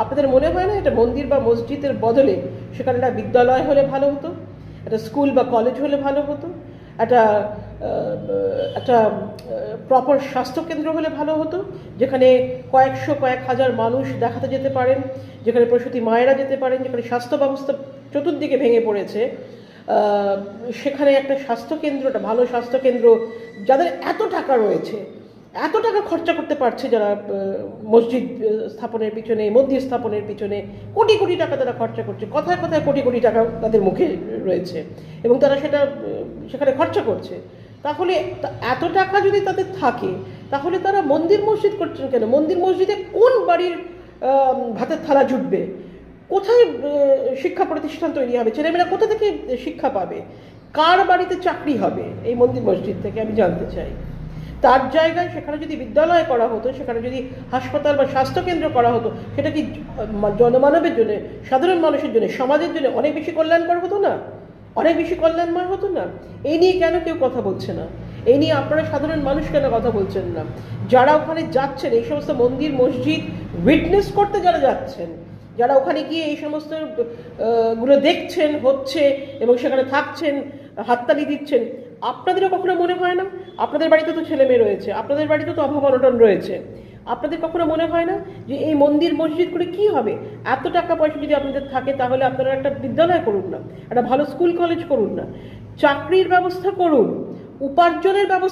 আপনাদের মনে হয় না এটা মন্দির বা মসজিদের বদলে সেখানে একটা বিদ্যালয় হলে ভালো হতো, একটা স্কুল বা কলেজ হলে ভালো হতো, একটা একটা প্রপার স্বাস্থ্যকেন্দ্র হলে ভালো হতো, যেখানে কয়েকশো কয়েক হাজার মানুষ দেখাতে যেতে পারেন, যেখানে প্রসূতি মায়েরা যেতে পারেন, যেখানে স্বাস্থ্য ব্যবস্থা চতুর্দিকে ভেঙে পড়েছে, সেখানে একটা স্বাস্থ্যকেন্দ্র, একটা ভালো স্বাস্থ্যকেন্দ্র, যাদের এত টাকা রয়েছে, এত টাকা খরচা করতে পারছে, যারা মসজিদ স্থাপনের পিছনে, মন্দির স্থাপনের পিছনে কোটি কোটি টাকা তারা খরচা করছে, কথায় কথায় কোটি কোটি টাকা তাদের মুখে রয়েছে এবং তারা সেখানে খরচা করছে, তাহলে এত টাকা যদি তাদের থাকে তাহলে তারা মন্দির মসজিদ করছেন কেন? মন্দির মসজিদে কোন বাড়ির ভাতের থালা জুটবে? কোথায় শিক্ষা প্রতিষ্ঠান তৈরি হবে? ছেলেমেয়েরা কোথা থেকে শিক্ষা পাবে? কার বাড়িতে চাকরি হবে এই মন্দির মসজিদ থেকে? আমি জানতে চাই। তার জায়গায় সেখানে যদি বিদ্যালয় করা হতো, সেখানে যদি হাসপাতাল বা স্বাস্থ্যকেন্দ্র করা হতো, সেটা কি জনমানবের জন্য, সাধারণ মানুষের জন্য, সমাজের জন্য অনেক বেশি কল্যাণকর হতো না? অনেক বেশি কল্যাণময় হতো না? এই নিয়ে কেন কেউ কথা বলছে না? এই নিয়ে আপনারা সাধারণ মানুষ কেন কথা বলছেন না? যারা ওখানে যাচ্ছেন, এই সমস্ত মন্দির মসজিদ উইটনেস করতে যারা যাচ্ছেন, যারা ওখানে গিয়ে এই সমস্ত গুলো দেখছেন হচ্ছে এবং সেখানে থাকছেন, হাততালি দিচ্ছেন, আপনাদেরও কখনো মনে হয় না? আপনাদের বাড়িতে তো ছেলে মেয়ে রয়েছে, আপনাদের বাড়িতে তো অভাব অনটন রয়েছে, আপনাদের কখনো মনে হয় না যে এই মন্দির মসজিদ করে কি হবে? এত টাকা পয়সা যদি আপনাদের থাকে তাহলে আপনারা একটা বিদ্যালয় করুন না, একটা ভালো স্কুল কলেজ করুন না, চাকরির ব্যবস্থা করুন, উপার্জনের ব্যবস্থা